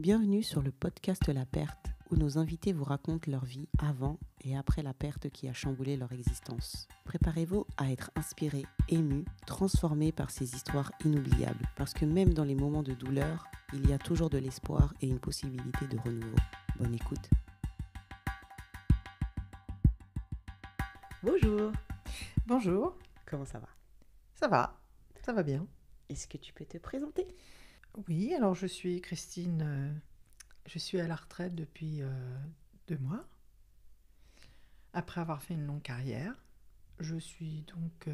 Bienvenue sur le podcast La Perte, où nos invités vous racontent leur vie avant et après la perte qui a chamboulé leur existence. Préparez-vous à être inspirés, émus, transformés par ces histoires inoubliables, parce que même dans les moments de douleur, il y a toujours de l'espoir et une possibilité de renouveau. Bonne écoute. Bonjour, Bonjour, comment ça va? ça va bien. Est-ce que tu peux te présenter? Oui, alors je suis Christine, je suis à la retraite depuis 2 mois, après avoir fait une longue carrière. Je suis donc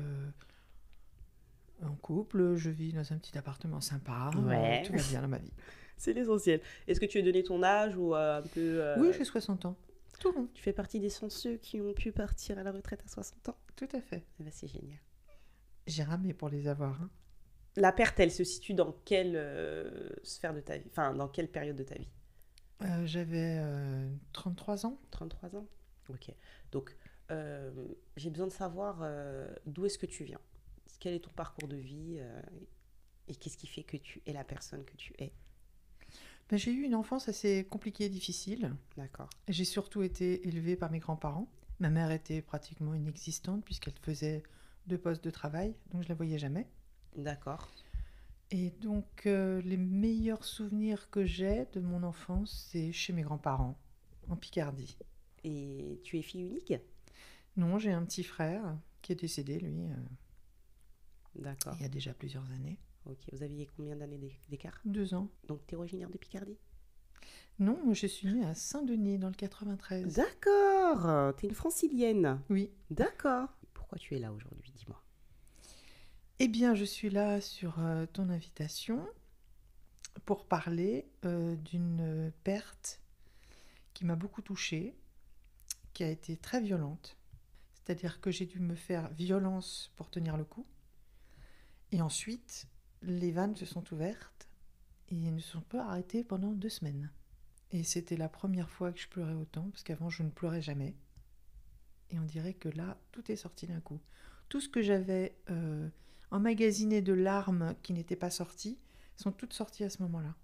en couple, je vis dans un petit appartement sympa, Ouais. tout va bien dans ma vie. C'est l'essentiel. Est-ce que tu veux donner ton âge ou un peu... Oui, j'ai 60 ans, tout rond, Tu fais partie des chanceux qui ont pu partir à la retraite à 60 ans? tout à fait. Eh ben, c'est génial. J'ai ramé pour les avoir, hein. La perte, elle se situe dans quelle sphère de ta vie? Enfin, dans quelle période de ta vie? J'avais 33 ans. 33 ans? Ok. Donc, j'ai besoin de savoir d'où est-ce que tu viens. Quel est ton parcours de vie et qu'est-ce qui fait que tu es la personne que tu es? Ben, j'ai eu une enfance assez compliquée et difficile. D'accord. J'ai surtout été élevée par mes grands-parents. Ma mère était pratiquement inexistante puisqu'elle faisait 2 postes de travail, donc je la voyais jamais. D'accord. Et donc les meilleurs souvenirs que j'ai de mon enfance, c'est chez mes grands-parents, en Picardie. Et tu es fille unique? Non, j'ai un petit frère qui est décédé, lui, D'accord. il y a déjà plusieurs années. Ok. Vous aviez combien d'années d'écart? 2 ans. Donc, tu es originaire de Picardie? Non, moi je suis née à Saint-Denis dans le 93. D'accord. Tu es une francilienne. Oui. D'accord. Pourquoi tu es là aujourd'hui? Dis-moi. Eh bien, je suis là sur ton invitation pour parler d'une perte qui m'a beaucoup touchée, qui a été très violente. C'est-à-dire que j'ai dû me faire violence pour tenir le coup. Et ensuite, les vannes se sont ouvertes et ne sont pas arrêtées pendant 2 semaines. Et c'était la première fois que je pleurais autant, parce qu'avant je ne pleurais jamais. Et on dirait que là, tout est sorti d'un coup. Tout ce que j'avais emmagasiné de larmes qui n'étaient pas sorties, sont toutes sorties à ce moment-là.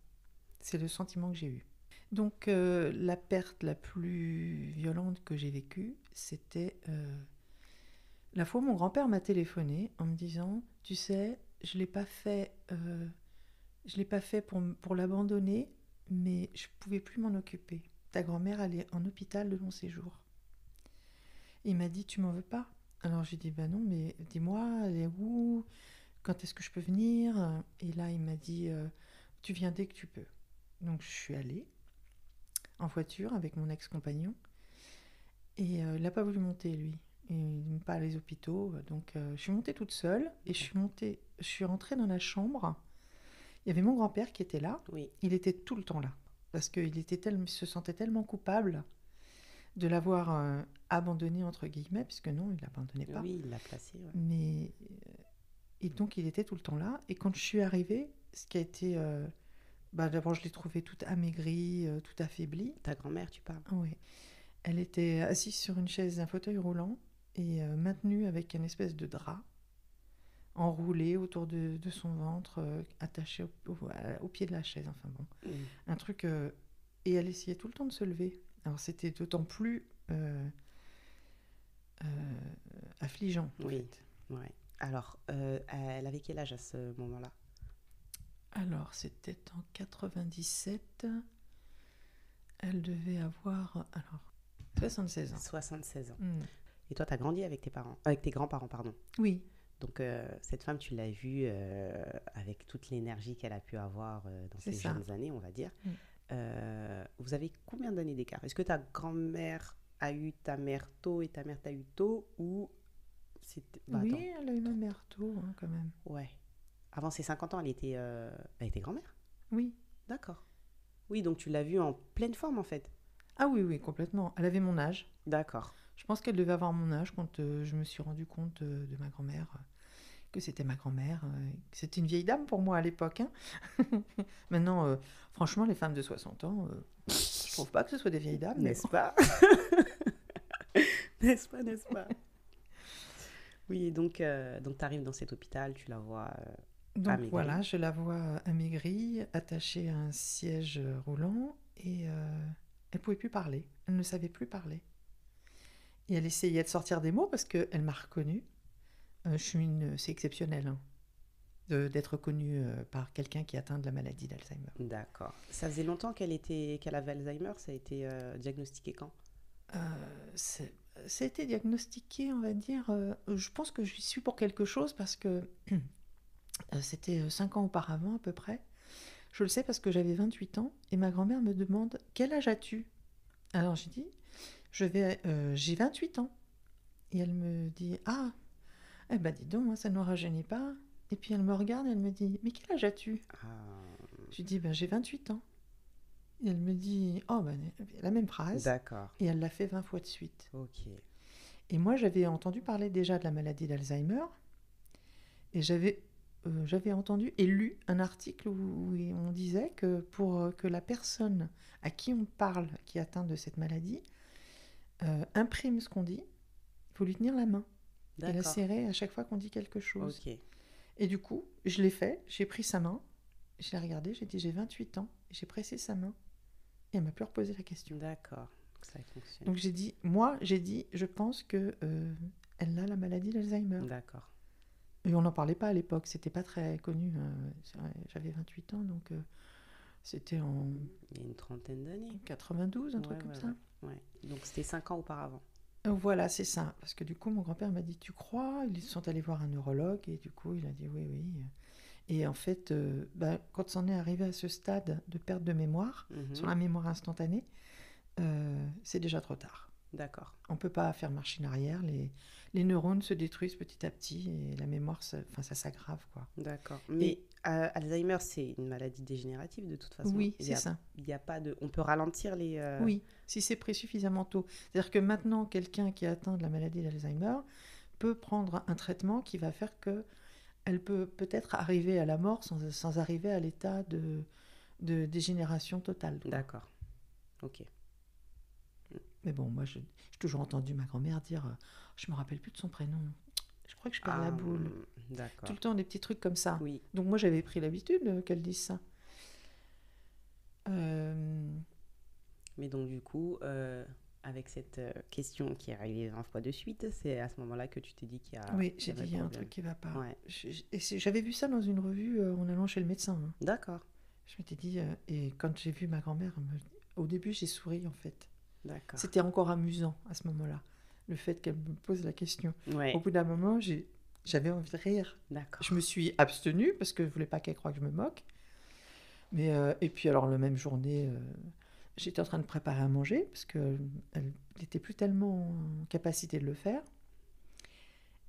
C'est le sentiment que j'ai eu. Donc la perte la plus violente que j'ai vécue, c'était la fois où mon grand-père m'a téléphoné en me disant « Tu sais, je ne l'ai pas fait, pour l'abandonner, mais je ne pouvais plus m'en occuper. Ta grand-mère, elle est en hôpital de long séjour. » Il m'a dit « Tu m'en veux pas ?» Alors j'ai dit « Ben non, mais dis-moi, elle est où? Quand est-ce que je peux venir ?» Et là, il m'a dit « Tu viens dès que tu peux. » Donc je suis allée en voiture avec mon ex-compagnon. Et il n'a pas voulu monter, lui. Il n'aime pas les hôpitaux. Donc je suis montée toute seule et je suis rentrée dans la chambre. Il y avait mon grand-père qui était là. Oui. Il était tout le temps là. Parce qu'il se sentait tellement coupable de l'avoir abandonné, entre guillemets, puisque non, il ne l'abandonnait pas. Oui, il l'a placé. Ouais. Mais, et donc il était tout le temps là. Et quand je suis arrivée, ce qui a été... d'abord, je l'ai trouvée toute amaigrie, toute affaiblie. Ta grand-mère, tu parles? Oui. Elle était assise sur une chaise d'un fauteuil roulant et maintenue avec une espèce de drap enroulé autour de son ventre, attaché au pied de la chaise. Enfin bon, un truc... et elle essayait tout le temps de se lever. Alors c'était d'autant plus affligeant. Oui. En fait. Ouais. Alors, elle avait quel âge à ce moment-là? Alors, c'était en 97. Elle devait avoir... Alors, 76 ans. 76 ans. Mm. Et toi, tu as grandi avec tes parents, avec tes grands-parents, pardon. Oui. Donc, cette femme, tu l'as vue avec toute l'énergie qu'elle a pu avoir dans ses jeunes années, on va dire. Vous avez combien d'années d'écart? Est-ce que ta grand-mère a eu ta mère tôt et ta mère t'a eu tôt ou c'était... Oui, attends. elle a eu ma mère tôt, hein, quand même. Ouais. Avant ses 50 ans, elle était grand-mère? Oui. D'accord. Oui, donc tu l'as vue en pleine forme, en fait. Ah oui, oui, complètement. Elle avait mon âge. D'accord. Je pense qu'elle devait avoir mon âge quand je me suis rendu compte de ma grand-mère, que c'était ma grand-mère. Que c'était une vieille dame pour moi à l'époque. Hein. Maintenant, franchement, les femmes de 60 ans, je trouve pas que ce soit des vieilles dames. N'est-ce pas? N'est-ce pas, n'est-ce pas? Oui, donc tu arrives dans cet hôpital, tu la vois Donc Amaigrie. voilà, je la vois amaigrie, attachée à un siège roulant, et elle pouvait plus parler. Elle ne savait plus parler. Et elle essayait de sortir des mots parce qu'elle m'a reconnue. C'est exceptionnel, hein, d'être connue par quelqu'un qui est atteint de la maladie d'Alzheimer. D'accord. Ça faisait longtemps qu'elle avait Alzheimer. Ça a été diagnostiqué quand? Ça a été diagnostiqué, on va dire. Je pense que j'y suis pour quelque chose parce que c'était 5 ans auparavant à peu près. Je le sais parce que j'avais 28 ans et ma grand-mère me demande quel âge as-tu? Alors j'ai dit j'ai 28 ans. Et elle me dit ah, eh ben dis donc, hein, ça ne nous rajeunit pas. Et puis elle me regarde et elle me dit mais quel âge as-tu? Ah, Je lui dis ben j'ai 28 ans. Et elle me dit oh ben la même phrase d'accord. et elle l'a fait 20 fois de suite. Ok. Et moi j'avais entendu parler déjà de la maladie d'Alzheimer et j'avais entendu et lu un article où on disait que pour que la personne à qui on parle qui est atteinte de cette maladie imprime ce qu'on dit, il faut lui tenir la main et la D'accord. serrer à chaque fois qu'on dit quelque chose. Ok. Et du coup, je l'ai fait, j'ai pris sa main, je l'ai regardée, j'ai dit j'ai 28 ans, et j'ai pressé sa main et elle m'a plus reposé la question. D'accord. Ça fonctionne. Donc j'ai dit, je pense que elle a la maladie d'Alzheimer. D'accord. Et on n'en parlait pas à l'époque, c'était pas très connu. J'avais 28 ans, donc c'était en Il y a une trentaine d'années. 92, un truc Ouais, comme ouais, ça. ouais. Donc c'était 5 ans auparavant. Voilà, c'est ça. Parce que du coup, mon grand-père m'a dit, tu crois? Ils sont allés voir un neurologue et du coup, il a dit oui, oui. Et en fait, quand c'en est arrivé à ce stade de perte de mémoire, sur la mémoire instantanée, c'est déjà trop tard. D'accord. On ne peut pas faire marche en arrière. Les neurones se détruisent petit à petit et la mémoire, ça s'aggrave, quoi. D'accord. Mais Alzheimer, c'est une maladie dégénérative de toute façon. Oui, c'est ça. Il y a pas de. On peut ralentir les. Oui, si c'est pris suffisamment tôt. C'est-à-dire que maintenant, quelqu'un qui est atteint de la maladie d'Alzheimer peut prendre un traitement qui va faire que elle peut peut-être arriver à la mort sans arriver à l'état de dégénération totale, quoi. D'accord. Ok. Mais bon, moi, j'ai toujours entendu ma grand-mère dire je me rappelle plus de son prénom. Je crois que je perds la boule. D'accord. Tout le temps, des petits trucs comme ça. Oui. Donc moi, j'avais pris l'habitude qu'elle dise ça. Mais donc du coup, avec cette question qui est arrivée 20 fois de suite, c'est à ce moment-là que tu t'es dit qu'il y a. Oui, j'ai dit, il y a un truc qui ne va pas. Ouais. J'avais vu ça dans une revue en allant chez le médecin. Hein. D'accord. Je m'étais dit, et quand j'ai vu ma grand-mère, au début, j'ai souri en fait. D'accord. C'était encore amusant à ce moment-là, le fait qu'elle me pose la question. Ouais. Au bout d'un moment, j'avais envie de rire. D'accord. Je me suis abstenue parce que je ne voulais pas qu'elle croie que je me moque. Mais, et puis alors, la même journée, j'étais en train de préparer à manger parce qu'elle n'était plus tellement en capacité de le faire.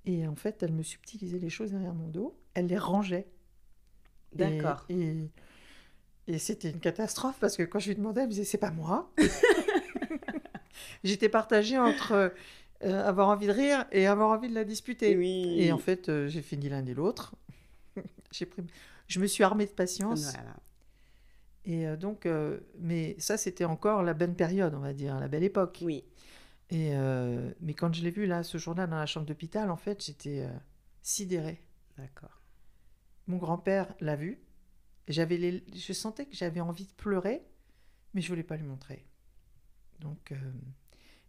Et en fait, elle me subtilisait les choses derrière mon dos. Elle les rangeait. D'accord. Et c'était une catastrophe parce que quand je lui demandais, elle me disait c'est pas moi. J'étais partagée entre avoir envie de rire et avoir envie de la disputer. Oui. Et en fait, j'ai fini l'un et l'autre. Je me suis armée de patience. Voilà. Et donc, mais ça, c'était encore la bonne période, on va dire, la belle époque. Oui. Et mais quand je l'ai vue là, ce jour-là, dans la chambre d'hôpital, en fait, j'étais sidérée. D'accord. Mon grand-père l'a vue. Je sentais que j'avais envie de pleurer, mais je voulais pas lui montrer. Donc,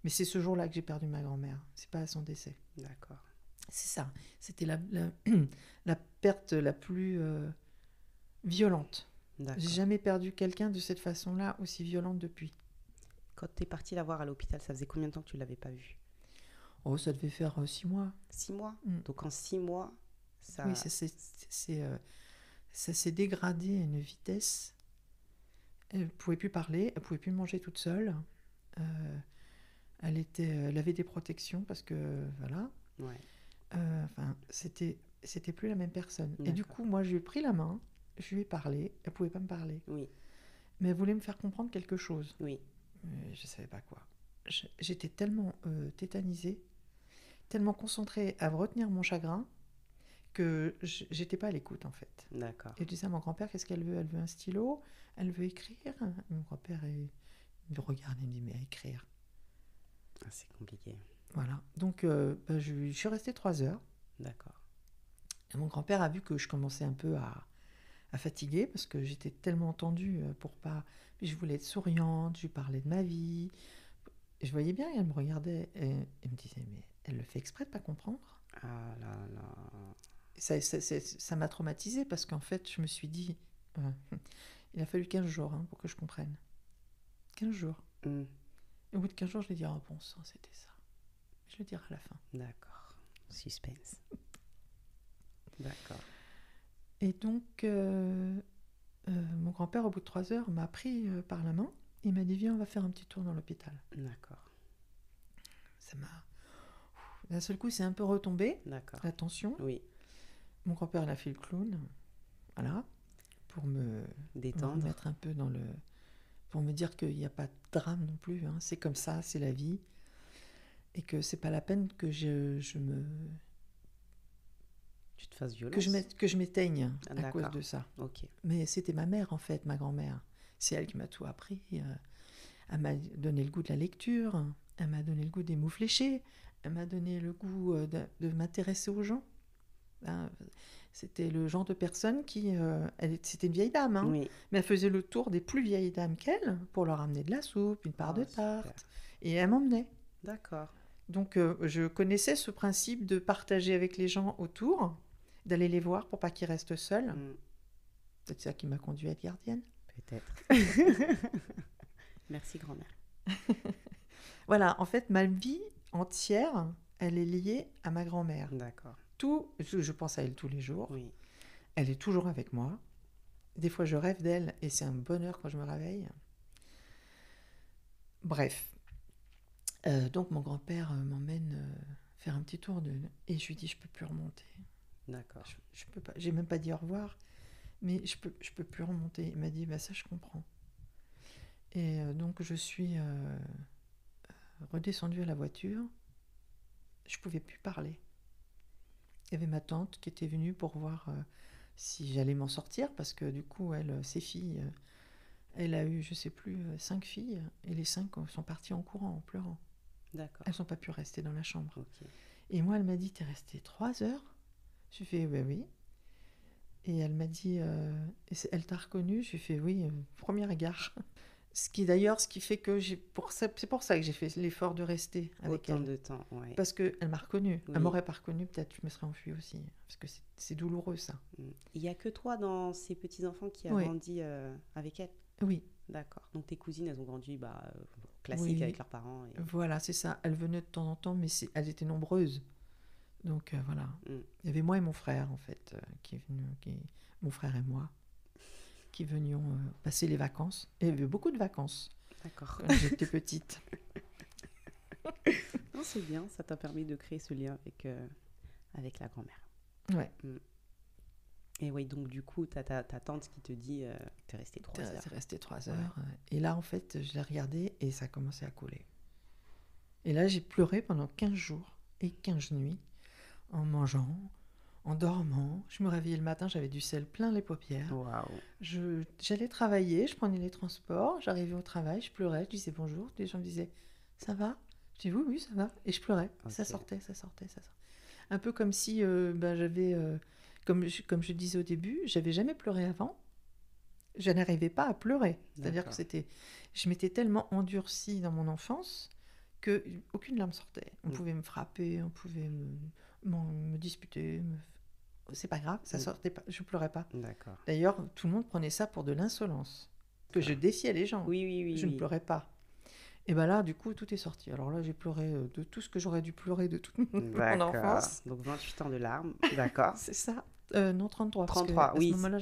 mais c'est ce jour-là que j'ai perdu ma grand-mère. C'est pas à son décès. D'accord. C'est ça. C'était la perte la plus violente. D'accord. J'ai jamais perdu quelqu'un de cette façon-là, aussi violente depuis. Quand tu es partie la voir à l'hôpital, ça faisait combien de temps que tu l'avais pas vue? Oh, ça devait faire 6 mois. 6 mois. Mm. Donc en 6 mois, ça. Oui, ça s'est dégradé à une vitesse. Elle ne pouvait plus parler, elle ne pouvait plus manger toute seule. Elle avait des protections parce que, voilà. Ouais. Enfin, c'était plus la même personne. D'accord. Et du coup, moi, je lui ai pris la main, je lui ai parlé, elle ne pouvait pas me parler. Oui. Mais elle voulait me faire comprendre quelque chose. Oui. Je ne savais pas quoi. J'étais tellement tétanisée, tellement concentrée à retenir mon chagrin, que j'étais pas à l'écoute en fait. D'accord. Et je disais à mon grand-père, qu'est-ce qu'elle veut? Elle veut un stylo, elle veut écrire. Mon grand-père il me regarde et me dit, mais à écrire. C'est compliqué. Voilà. Donc je suis restée 3 heures. D'accord. Et mon grand-père a vu que je commençais un peu à fatiguer parce que j'étais tellement tendue pour pas... Puis je voulais être souriante, je lui parlais de ma vie. Et je voyais bien, elle me regardait et elle me disait, mais elle le fait exprès de pas comprendre. Ah là là. Ça m'a traumatisée parce qu'en fait, je me suis dit, il a fallu 15 jours pour que je comprenne. 15 jours. Mm. Et au bout de 15 jours, je lui ai dit, oh bon sang, c'était ça. Je le dirai à la fin. D'accord. Suspense. D'accord. Et donc, mon grand-père, au bout de 3 heures, m'a pris par la main. Il m'a dit, viens, on va faire un petit tour dans l'hôpital. D'accord. Ça m'a... D'un seul coup, c'est un peu retombé, D'accord. la tension. Oui. Mon grand-père, il a fait le clown, voilà, pour me Détendre. remettre un peu dans le... Pour me dire qu'il n'y a pas de drame non plus. C'est comme ça, c'est la vie. Et que c'est pas la peine que je me... Tu te fasses violence. Que je m'éteigne à D'accord. cause de ça. Ok. Mais c'était ma mère, en fait, ma grand-mère. C'est elle qui m'a tout appris. Elle m'a donné le goût de la lecture. Elle m'a donné le goût des mots fléchés. Elle m'a donné le goût de m'intéresser aux gens. C'était le genre de personne qui... c'était une vieille dame, Oui. mais elle faisait le tour des plus vieilles dames qu'elle pour leur amener de la soupe, une part de tarte. Super. Et elle m'emmenait. D'accord. Donc, je connaissais ce principe de partager avec les gens autour, d'aller les voir pour pas qu'ils restent seuls. C'est ça qui m'a conduit à être gardienne. Peut-être. Merci, grand-mère. Voilà, en fait, ma vie entière, elle est liée à ma grand-mère. D'accord. Je pense à elle tous les jours. Oui. Elle est toujours avec moi. Des fois, je rêve d'elle et c'est un bonheur quand je me réveille. Bref. Donc, mon grand-père m'emmène faire un petit tour et je lui dis, je peux plus remonter. D'accord. Je peux pas. J'ai même pas dit au revoir, mais je peux plus remonter. Il m'a dit, bah ça, je comprends. Et donc, je suis redescendue à la voiture. Je pouvais plus parler. Il y avait ma tante qui était venue pour voir si j'allais m'en sortir, parce que du coup, ses filles, elle a eu, je sais plus, 5 filles, et les 5 sont parties en courant, en pleurant. D'accord. Elles n'ont pas pu rester dans la chambre. Ok. Et moi, elle m'a dit, t'es restée 3 heures? Je lui ai fait, oui. Et elle m'a dit, elle t'a reconnue? Je lui ai fait, oui, premier regard. Ce qui fait que c'est pour ça que j'ai fait l'effort de rester avec Autant elle. de temps, ouais. Parce qu'elle m'a reconnue. Oui. Elle m'aurait pas reconnue, peut-être je me serais enfuie aussi. Parce que c'est douloureux, ça. Il n'y a que toi dans ces petits-enfants qui a Oui. grandi avec elle? Oui. D'accord. Donc tes cousines, elles ont grandi classique Oui. avec leurs parents. Et... Voilà, c'est ça. Elles venaient de temps en temps, mais elles étaient nombreuses. Donc voilà. Il y avait moi et mon frère, en fait, mon frère et moi, qui venions passer les vacances. Et il y avait beaucoup de vacances. D'accord. Quand j'étais petite. Non, c'est bien, ça t'a permis de créer ce lien avec la grand-mère. Ouais. Et oui, donc du coup, t'as ta tante qui te dit t'es restée 3 heures. T'es resté 3 heures. Ouais. Et là, en fait, je l'ai regardé et ça a commencé à couler. Et là, j'ai pleuré pendant 15 jours et 15 nuits, en mangeant, en dormant. Je me réveillais le matin, j'avais du sel plein les paupières. Waouh. J'allais travailler, je prenais les transports, j'arrivais au travail, je pleurais, je disais bonjour. Les gens me disaient, ça va? Je dis oui, ça va. Et je pleurais. Okay. Ça sortait. Un peu comme si j'avais... Comme je disais au début, j'avais jamais pleuré avant. Je n'arrivais pas à pleurer. C'est-à-dire que je m'étais tellement endurcie dans mon enfance qu'aucune larme sortait. On pouvait me frapper, on pouvait me disputer. C'est pas grave, ça sortait pas. Je pleurais pas. D'accord. D'ailleurs, tout le monde prenait ça pour de l'insolence. Que je défiais les gens. Oui. Je ne pleurais pas. Et bien là, du coup, tout est sorti. Alors là, j'ai pleuré de tout ce que j'aurais dû pleurer de toute mon enfance. Donc 28 ans de larmes, d'accord. C'est ça. Non, 33. 33, parce que à ce moment-là,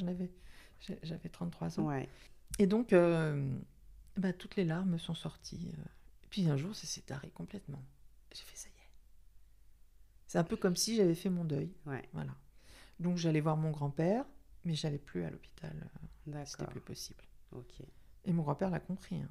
j'avais 33 ans. Ouais. Et donc, toutes les larmes sont sorties. Et puis un jour, ça s'est taré complètement. J'ai fait, ça y est. C'est un peu comme si j'avais fait mon deuil. Ouais. Voilà. Donc, j'allais voir mon grand-père, mais j'allais plus à l'hôpital. C'était plus possible. Ok. Et mon grand-père l'a compris.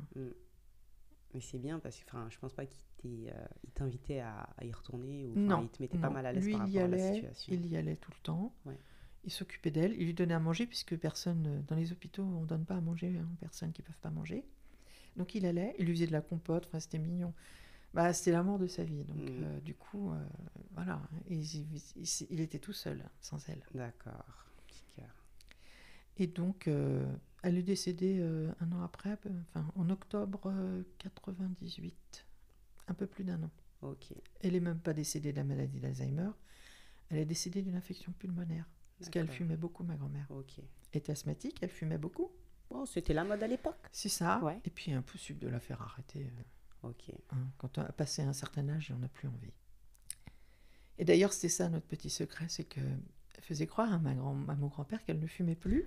Mais c'est bien parce que je pense pas qu'il t'invitait à y retourner ou il te mettait non. pas mal à l'aise Lui, par rapport à la situation. Il y allait tout le temps. Ouais. Il s'occupait d'elle. Il lui donnait à manger puisque personne dans les hôpitaux, on donne pas à manger aux personnes qui peuvent pas manger. Donc il allait, il lui faisait de la compote. Enfin, c'était mignon. Bah, c'était la mort de sa vie. Donc, Mm. du coup, voilà. Il était tout seul, sans elle. D'accord. Petit cœur. Et donc, elle est décédée un an après, enfin, en octobre 98, un peu plus d'un an. Ok. Elle n'est même pas décédée de la maladie d'Alzheimer, elle est décédée d'une infection pulmonaire. Parce qu'elle D'accord. fumait beaucoup, ma grand-mère. Ok. Elle était asthmatique, elle fumait beaucoup. Bon, c'était la mode à l'époque. C'est ça. Ouais. Et puis, impossible de la faire arrêter. Ok. Quand on a passé un certain âge, on n'a plus envie. Et d'ailleurs, c'était ça notre petit secret, c'est qu'elle faisait croire à mon grand-père qu'elle ne fumait plus.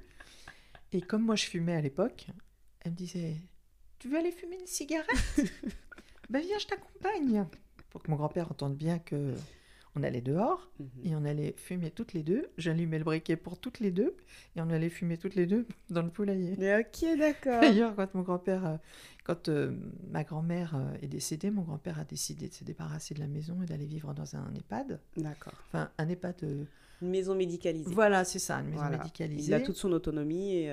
Et comme moi je fumais à l'époque, elle me disait « Tu veux aller fumer une cigarette ?»« Ben viens, je t'accompagne !» Pour que mon grand-père entende bien que on allait dehors Mhm. et on allait fumer toutes les deux. J'allumais le briquet pour toutes les deux et on allait fumer toutes les deux dans le poulailler. Ok, d'accord. D'ailleurs, quand ma grand-mère est décédée, mon grand-père a décidé de se débarrasser de la maison et d'aller vivre dans un EHPAD. D'accord. Enfin, un EHPAD. Une maison médicalisée. Voilà, c'est ça, une maison Voilà. médicalisée. Il a toute son autonomie et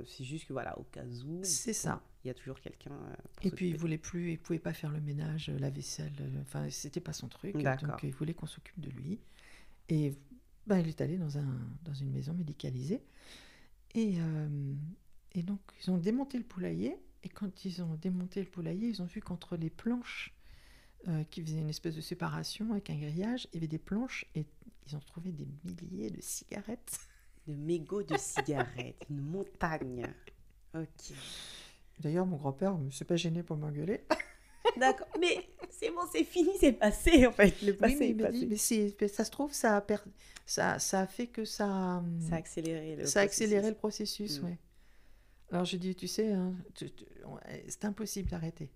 c'est juste que voilà, au cas où, C'est ça. il y a toujours quelqu'un pour Et puis s'occuper. il pouvait pas faire le ménage, la vaisselle. Enfin, c'était pas son truc. D'accord. Donc, il voulait qu'on s'occupe de lui. Et ben, il est allé dans une maison médicalisée. Et donc, ils ont démonté le poulailler. Et quand ils ont démonté le poulailler, ils ont vu qu'entre les planches qui faisaient une espèce de séparation avec un grillage, il y avait des planches et ils ont trouvé des milliers de cigarettes. De mégots de cigarettes, une montagne. Ok. D'ailleurs, mon grand-père ne s'est pas gêné pour m'engueuler. D'accord. Mais c'est bon, c'est fini, c'est passé en fait. Le passé Oui, mais est il m'a passé. dit, mais ça se trouve, ça a fait que ça Ça a accéléré le ça a accéléré le processus. processus, Mm. ouais. Alors j'ai dit, tu sais, hein, c'est impossible d'arrêter.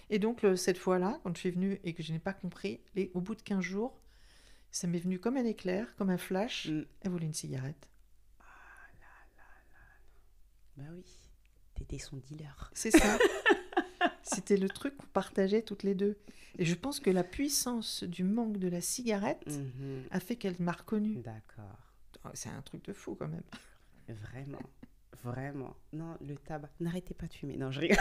Et donc, cette fois-là, quand je suis venue et que je n'ai pas compris, au bout de 15 jours, ça m'est venu comme un éclair, comme un flash. Mm. Elle voulait une cigarette. Bah oui, t'étais son dealer. C'est ça. C'était le truc qu'on partageait toutes les deux. Et je pense que la puissance du manque de la cigarette Mhm. a fait qu'elle m'a reconnue. D'accord. Oh, c'est un truc de fou quand même. Vraiment. Vraiment. Non, le tabac. N'arrêtez pas de fumer. Non, je rigole.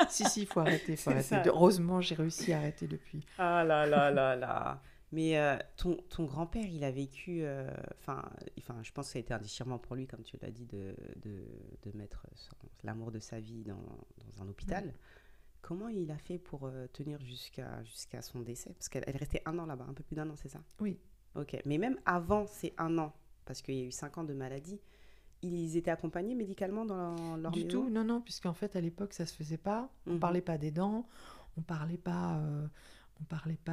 Si, il faut arrêter, faut C'est arrêter. ça. Heureusement, j'ai réussi à arrêter depuis. Ah là là là là. Mais ton grand-père, il a vécu. Enfin, je pense que ça a été un déchirement pour lui, comme tu l'as dit, de mettre l'amour de sa vie dans un hôpital. Ouais. Comment il a fait pour tenir jusqu'à son décès? Parce qu'elle est restée 1 an là-bas, un peu plus d'1 an, c'est ça? Oui. Ok. Mais même avant ces 1 an, parce qu'il y a eu 5 ans de maladie, ils étaient accompagnés médicalement dans leur Du maison? tout, non, puisqu'en fait, à l'époque, ça se faisait pas. On Mhm. parlait pas des dents, on parlait pas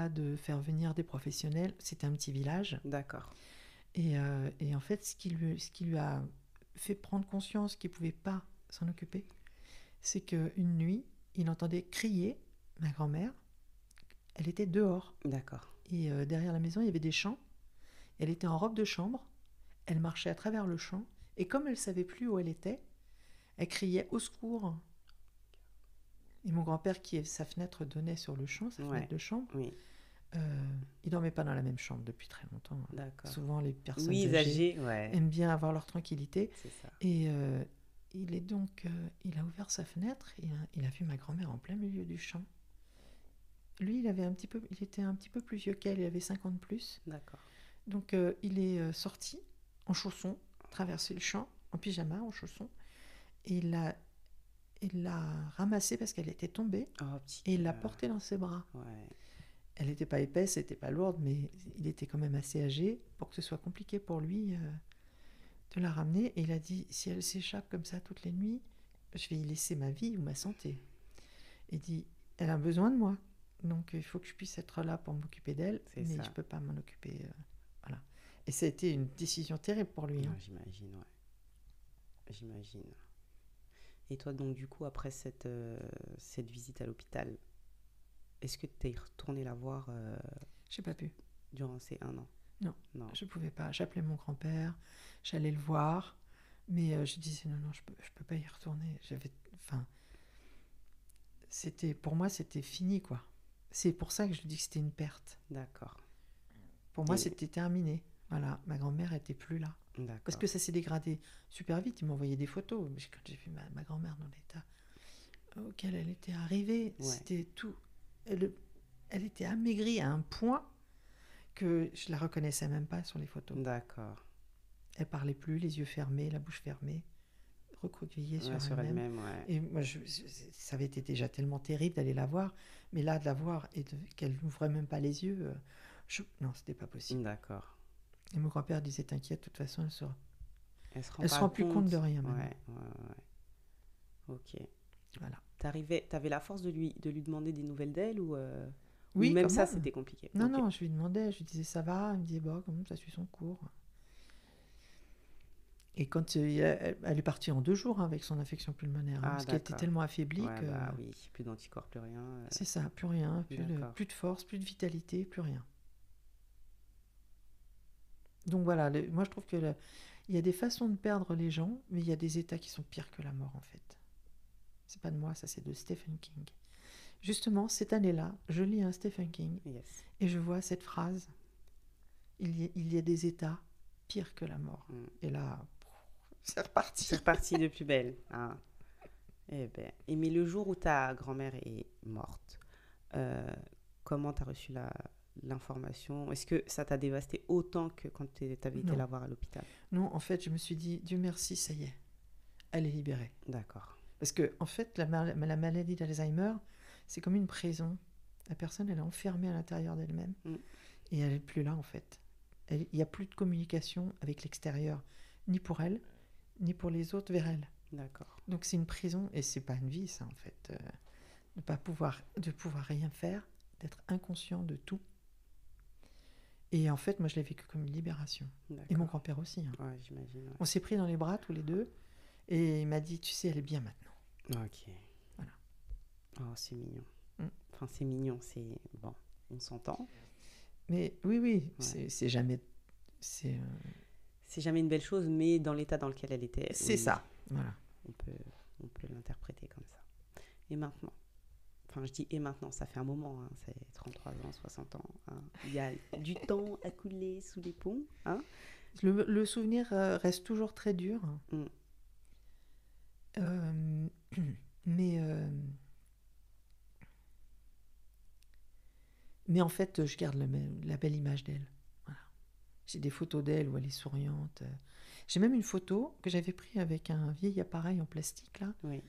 de faire venir des professionnels. C'était un petit village. D'accord. Et en fait, ce qui lui a fait prendre conscience qu'il pouvait pas s'en occuper, c'est qu'une nuit, il entendait crier ma grand-mère. Elle était dehors. D'accord. Et derrière la maison, il y avait des champs. Elle était en robe de chambre. Elle marchait à travers le champ. Et comme elle ne savait plus où elle était, elle criait au secours. Et mon grand-père, sa fenêtre donnait sur le champ, sa Ouais. fenêtre de chambre, Oui. il dormait pas dans la même chambre depuis très longtemps. D'accord. Souvent, les personnes Oui, âgées âgés, ouais. aiment bien avoir leur tranquillité. C'est ça. Et il a ouvert sa fenêtre et il a vu ma grand-mère en plein milieu du champ. Lui, il était un petit peu plus vieux qu'elle, il avait 50 plus. D'accord. Donc il est sorti en chaussons, traversé le champ, en pyjama, en chaussons, et il l'a ramassée parce qu'elle était tombée, Oh, petit et il l'a cœur. portée dans ses bras. Ouais. Elle n'était pas épaisse, elle n'était pas lourde, mais il était quand même assez âgé pour que ce soit compliqué pour lui de la ramener. Et il a dit, si elle s'échappe comme ça toutes les nuits, je vais y laisser ma vie ou ma santé. Il dit, elle a besoin de moi, donc il faut que je puisse être là pour m'occuper d'elle, C'est mais ça. je ne peux pas m'en occuper. Voilà. Et ça a été une décision terrible pour lui. Ouais, Hein. j'imagine, ouais. J'imagine. Et toi, donc, du coup, après cette visite à l'hôpital, est-ce que tu es retourné la voir J'ai pas pu. durant ces 1 an? Non. Non. Je pouvais pas. J'appelais mon grand-père, j'allais le voir, mais je disais non, je peux pas y retourner. Pour moi, c'était fini, quoi. C'est pour ça que je dis que c'était une perte. D'accord. Pour moi, Et- c'était terminé. Voilà, ma grand-mère était plus là. D'accord. Parce que ça s'est dégradé super vite. Il m'envoyait des photos. Quand j'ai vu ma grand-mère dans l'état auquel elle était arrivée, Ouais. c'était tout. elle était amaigrie à un point que je la reconnaissais même pas sur les photos. D'accord. Elle parlait plus, les yeux fermés, la bouche fermée, recroquevillée Ouais, sur elle-même. ouais. Et moi, ça avait été déjà tellement terrible d'aller la voir, mais là, de la voir et qu'elle n'ouvrait même pas les yeux, non, c'était pas possible. D'accord. Et mon grand-père disait, t'inquiète, de toute façon, Elle se rend elle se pas rend plus compte de rien maintenant. Ouais. Ok. Voilà. T'avais la force de lui demander des nouvelles d'elle ou Oui, même quand ça, même. c'était compliqué? Non, Ok. non, je lui demandais, je lui disais, ça va? Il me disait, bah, comment ça suit son cours? Et quand elle est partie en 2 jours avec son infection pulmonaire, parce qu'elle était d'accord. tellement affaiblie Ouais, que... bah oui, plus d'anticorps, plus rien. C'est ça, plus rien, D'accord. plus de force, plus de vitalité, plus rien. Donc voilà, moi je trouve que il y a des façons de perdre les gens, mais il y a des états qui sont pires que la mort en fait. C'est pas de moi, ça c'est de Stephen King. Justement, cette année-là, je lis un Stephen King Yes. et je vois cette phrase, il y a des états pires que la mort. Et là, c'est reparti. C'est reparti de plus belle. Ah. Eh ben. Et mais le jour où ta grand-mère est morte, comment tu as reçu l'information? Est-ce que ça t'a dévasté autant que quand tu avais été Non. la voir à l'hôpital? Non, en fait, je me suis dit, Dieu merci, ça y est, elle est libérée. D'accord. Parce que, en fait, la maladie d'Alzheimer, c'est comme une prison. La personne, elle est enfermée à l'intérieur d'elle-même. Et elle n'est plus là, en fait. Il n'y a plus de communication avec l'extérieur, ni pour elle, ni pour les autres vers elle. D'accord. Donc, c'est une prison, et c'est pas une vie, ça, en fait. De pouvoir rien faire, d'être inconscient de tout. Et en fait, moi, je l'ai vécu comme une libération. D'accord. Et mon grand-père aussi. Hein. Ouais, j'imagine. Ouais. On s'est pris dans les bras, tous les deux, et il m'a dit, tu sais, elle est bien maintenant. Ok. Voilà. Oh, c'est mignon. Enfin, c'est mignon, c'est... Bon, on s'entend. Mais oui, Ouais. c'est jamais... C'est jamais une belle chose, mais dans l'état dans lequel elle était... C'est oui, ça, voilà. On peut l'interpréter comme ça. Et maintenant? Enfin, je dis et maintenant, ça fait un moment, hein, c'est 33 ans, 60 ans. Hein. Il y a du temps à couler sous les ponts. Hein. Le souvenir reste toujours très dur. Mais en fait, je garde la belle image d'elle. Voilà. J'ai des photos d'elle où elle est souriante. J'ai même une photo que j'avais prise avec un vieil appareil en plastique, là. Oui.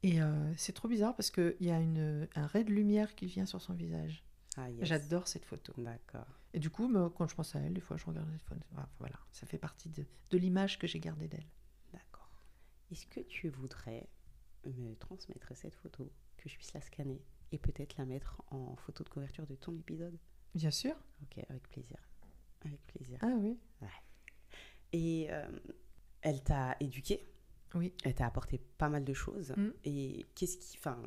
Et c'est trop bizarre parce qu'il y a un ray de lumière qui vient sur son visage. Ah, yes. J'adore cette photo. D'accord. Et du coup, quand je pense à elle, des fois, je regarde cette photo. Voilà, ça fait partie de l'image que j'ai gardée d'elle. D'accord. Est-ce que tu voudrais me transmettre cette photo, que je puisse la scanner et peut-être la mettre en photo de couverture de ton épisode? Bien sûr. Ok, avec plaisir. Avec plaisir. Ah oui. Ouais. Et elle t'a éduquée. Oui. Elle t'a apporté pas mal de choses. Et qu'est-ce qui... Enfin,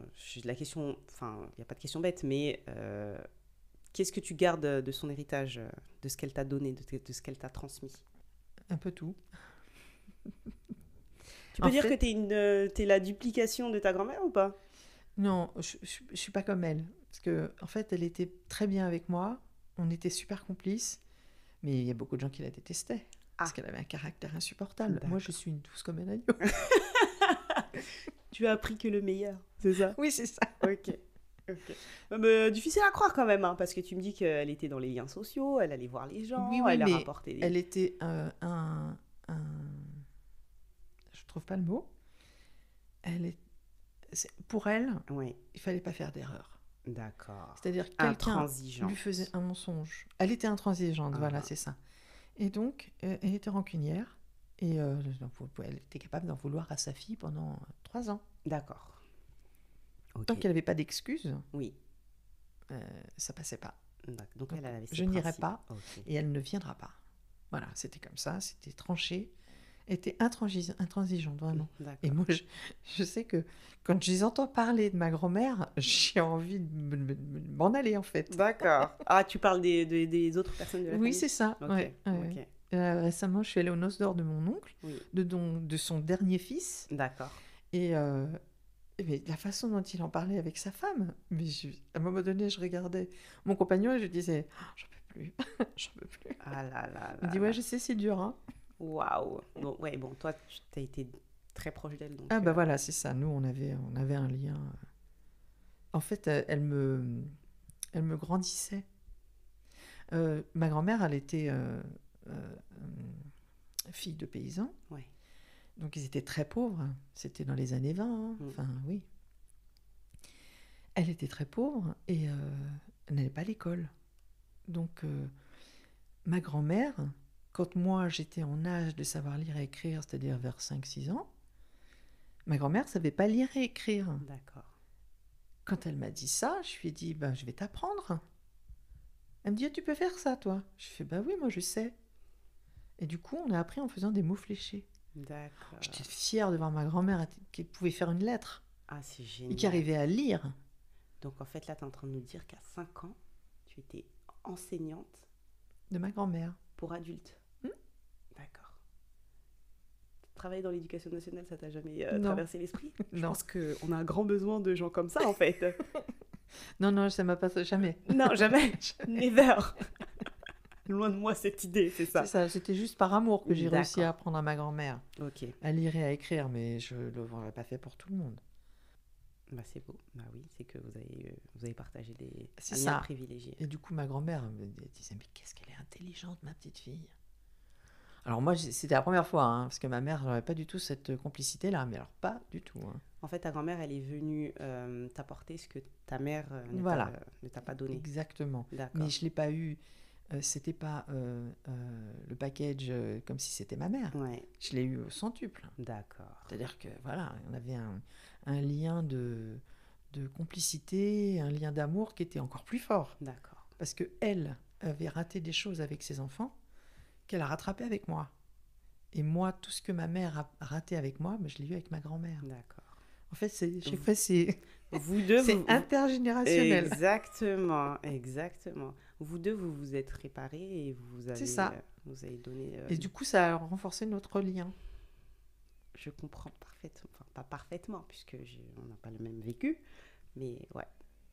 la question... Enfin, il n'y a pas de question bête, mais qu'est-ce que tu gardes de son héritage, de ce qu'elle t'a donné, de ce qu'elle t'a transmis? Un peu tout. Tu peux dire que t'es la duplication de ta grand-mère ou pas? Non, je suis pas comme elle. Parce que en fait, elle était très bien avec moi. On était super complices. Mais il y a beaucoup de gens qui la détestaient. Parce qu'elle avait un caractère insupportable. D'accord. Moi, je suis une douce comme un agneau. Tu as appris que le meilleur, c'est ça? Oui, c'est ça. Ok. Mais difficile à croire quand même, hein, parce que tu me dis qu'elle était dans les liens sociaux, elle allait voir les gens, oui, elle leur mais apportait des... elle était je trouve pas le mot. Pour elle, Oui. il fallait pas faire d'erreur. D'accord. C'est-à-dire que quelqu'un Intransigeante. lui faisait un mensonge. Elle était intransigeante, voilà, c'est ça. Et donc, elle était rancunière. Et elle était capable d'en vouloir à sa fille pendant 3 ans. D'accord. Okay. Tant qu'elle n'avait pas d'excuses, oui. Ça passait pas. Donc elle avait ses je n'irai pas okay. Et elle ne viendra pas. Voilà, c'était comme ça, c'était tranché. Elle était intransigeante, vraiment. Et moi, je sais que quand je les entends parler de ma grand-mère, j'ai envie de m'en aller, en fait. D'accord. Ah, tu parles des autres personnes de la famille? Oui, c'est ça. Okay. Ouais. Récemment, je suis allée aux noces d'or de mon oncle, de son dernier fils. D'accord. Et mais la façon dont il en parlait avec sa femme, à un moment donné, je regardais mon compagnon et je disais, j'en peux plus, j'en peux plus. Ah là là. Il me dit, ouais, je sais, c'est dur, hein. Waouh. Bon, toi, tu as été très proche d'elle. Donc, voilà, c'est ça. Nous, on avait un lien. En fait, elle me Elle me grandissait. Ma grand-mère, elle était fille de paysan. Ouais. Donc, ils étaient très pauvres. C'était dans les années 20. Hein. Mm. Enfin, oui. Elle était très pauvre et elle n'allait pas à l'école. Donc, ma grand-mère, quand moi, j'étais en âge de savoir lire et écrire, c'est-à-dire vers 5-6 ans, ma grand-mère ne savait pas lire et écrire. D'accord. Quand elle m'a dit ça, je lui ai dit, ben, je vais t'apprendre. Elle me dit, ah, tu peux faire ça, toi? Je fais, bah oui, moi, je sais. Et du coup, on a appris en faisant des mots fléchés. D'accord. J'étais fière de voir ma grand-mère qui pouvait faire une lettre Ah, c'est et génial. qui arrivait à lire. Donc, en fait, là, tu es en train de nous dire qu'à 5 ans, tu étais enseignante De ma grand-mère. pour adultes. Hmm. D'accord. Travailler dans l'éducation nationale, ça t'a jamais Non. traversé l'esprit? Je Non. pense qu'on a un grand besoin de gens comme ça, en fait. Non, ça m'a pas jamais. Non, jamais. Never. Loin de moi cette idée, c'est ça. C'est ça, c'était juste par amour que j'ai D'accord. réussi à apprendre à ma grand-mère Ok. à lire et à écrire, mais je ne l'aurais pas fait pour tout le monde. Bah, c'est beau. Bah oui, c'est que vous avez partagé C'est un ça. lien privilégié. Et du coup, ma grand-mère me disait, mais qu'est-ce qu'elle est intelligente, ma petite fille. Alors moi, c'était la première fois, hein, parce que ma mère n'avait pas du tout cette complicité-là, mais alors pas du tout. Hein. En fait, ta grand-mère, elle est venue t'apporter ce que ta mère Voilà. ne t'a pas donné. Exactement. D'accord. Mais je ne l'ai pas eu, c'était pas le package comme si c'était ma mère. Ouais, Je l'ai eu au centuple. d'accord. C'est-à-dire que voilà, on avait un lien de complicité, un lien d'amour qui était encore plus fort. D'accord. Parce qu'elle avait raté des choses avec ses enfants qu'elle a rattrapé avec moi. Et moi, tout ce que ma mère a raté avec moi, je l'ai eu avec ma grand-mère. D'accord. En fait, chaque fois, c'est Vous deux, intergénérationnel. Exactement, exactement. Vous deux, vous vous êtes réparés et vous avez, C'est ça. Vous avez donné... Et du coup, ça a renforcé notre lien. Je comprends parfaitement, enfin pas parfaitement, puisque on n'a pas le même vécu, mais ouais.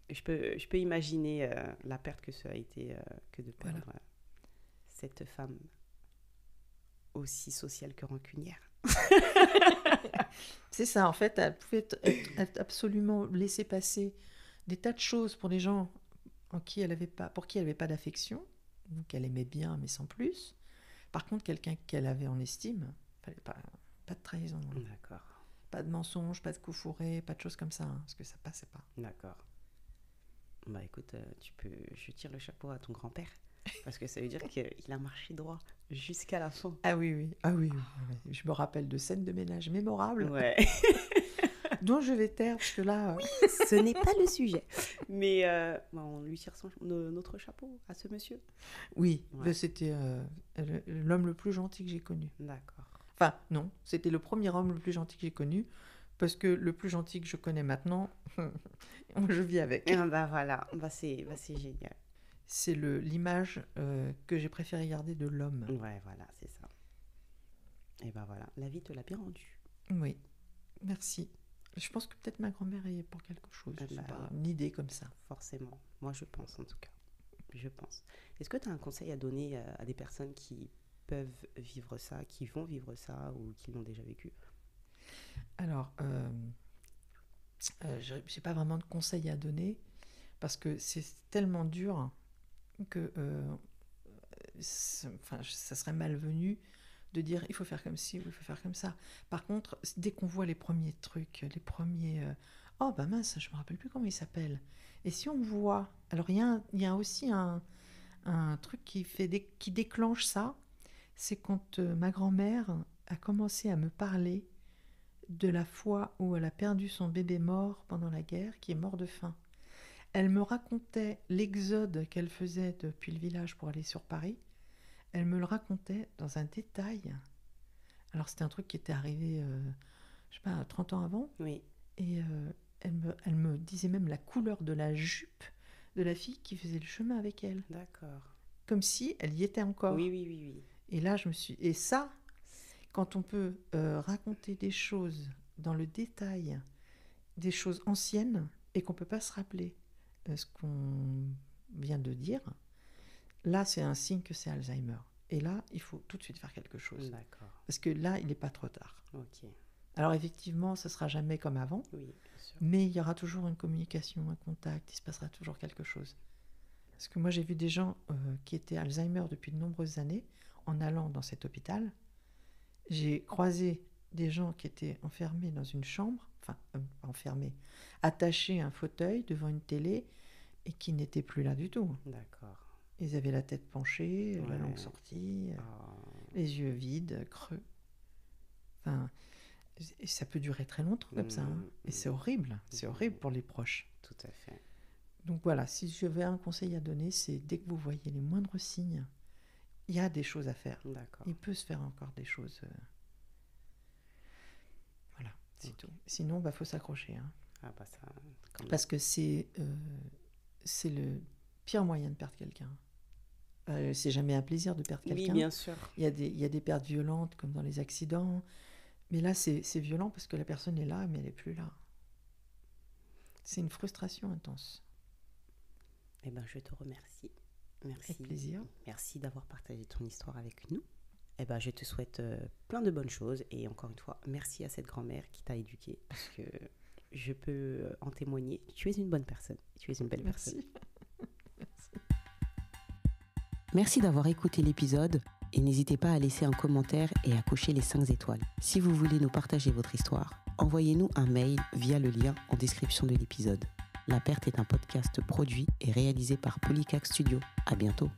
Je peux imaginer la perte que ça a été que de perdre cette femme aussi sociale que rancunière. C'est ça, en fait, elle pouvait être absolument laisser passer des tas de choses pour des gens pour qui elle n'avait pas d'affection, ou qu'elle aimait bien, mais sans plus. Par contre, quelqu'un qu'elle avait en estime, fallait pas de trahison, hein. D'accord, Pas de mensonge, pas de coup fourré, pas de choses comme ça, hein, parce que ça passait pas. d'accord. Bah écoute, je tire le chapeau à ton grand-père, parce que ça veut dire qu'il a marché droit jusqu'à la fin. Ah oui. Je me rappelle de scènes de ménage mémorables, Ouais. dont je vais taire, parce que là... Ce n'est pas le sujet. Mais on lui tire notre chapeau à ce monsieur. Oui, Ouais. c'était l'homme le plus gentil que j'ai connu. D'accord. Enfin, non, c'était le premier homme le plus gentil que j'ai connu, parce que le plus gentil que je connais maintenant, je vis avec. Bah voilà, c'est génial. C'est l'image que j'ai préféré garder de l'homme. Ouais, voilà, c'est ça. Et bah voilà, la vie te l'a bien rendu. Oui, merci. Je pense que peut-être ma grand-mère est pour quelque chose. Ah C'est bah, pas une idée comme ça. Forcément. Moi, je pense en tout cas. Je pense. Est-ce que tu as un conseil à donner à des personnes qui peuvent vivre ça, qui vont vivre ça ou qui l'ont déjà vécu? Alors, je n'ai pas vraiment de conseils à donner, parce que c'est tellement dur que ça serait malvenu de dire il faut faire comme ci ou il faut faire comme ça. Par contre, dès qu'on voit les premiers trucs, les premiers... oh bah mince, je me rappelle plus comment il s'appelle. Et si on voit... Alors il y a aussi un truc qui déclenche ça, c'est quand ma grand-mère a commencé à me parler de la fois où elle a perdu son bébé mort pendant la guerre, qui est mort de faim. Elle me racontait l'exode qu'elle faisait depuis le village pour aller sur Paris. Elle me le racontait dans un détail. Alors, c'était un truc qui était arrivé, je sais pas, 30 ans avant. Oui. Et elle me disait même la couleur de la jupe de la fille qui faisait le chemin avec elle. D'accord. Comme si elle y était encore. Oui. Et là, et ça, quand on peut raconter des choses dans le détail, des choses anciennes, et qu'on ne peut pas se rappeler ce qu'on vient de dire, là, c'est un signe que c'est Alzheimer. Et là, il faut tout de suite faire quelque chose. D'accord. Parce que là, il n'est pas trop tard. Ok. Alors effectivement, ce ne sera jamais comme avant, Oui, bien sûr. mais il y aura toujours une communication, un contact, il se passera toujours quelque chose. Parce que moi, j'ai vu des gens qui étaient Alzheimer depuis de nombreuses années en allant dans cet hôpital. J'ai croisé des gens qui étaient enfermés dans une chambre, enfin, enfermés, attachés à un fauteuil devant une télé et qui n'étaient plus là du tout. D'accord. Ils avaient la tête penchée, la Ouais. langue sortie, Oh. les yeux vides, creux. Enfin, et ça peut durer très longtemps comme ça. Hein. Et c'est horrible. C'est horrible pour les proches. Tout à fait. Donc voilà, si j'avais un conseil à donner, c'est dès que vous voyez les moindres signes, il y a des choses à faire. D'accord. Il peut se faire encore des choses. Voilà, c'est Ok. tout. Sinon, faut s'accrocher. Hein. Ah bah ça, quand même. Parce que c'est le pire moyen de perdre quelqu'un. C'est jamais un plaisir de perdre Oui, quelqu'un. bien sûr. Il y a des pertes violentes, comme dans les accidents. Mais là, c'est violent parce que la personne est là, mais elle n'est plus là. C'est une frustration intense. Eh ben, je te remercie. Merci. Avec plaisir. Merci d'avoir partagé ton histoire avec nous. Eh ben, je te souhaite plein de bonnes choses. Et encore une fois, merci à cette grand-mère qui t'a éduquée. Parce que je peux en témoigner. Tu es une bonne personne. Tu es une belle personne. Merci. Merci d'avoir écouté l'épisode et n'hésitez pas à laisser un commentaire et à cocher les 5 étoiles. Si vous voulez nous partager votre histoire, envoyez-nous un mail via le lien en description de l'épisode. La Perte est un podcast produit et réalisé par Polycac Studio. À bientôt.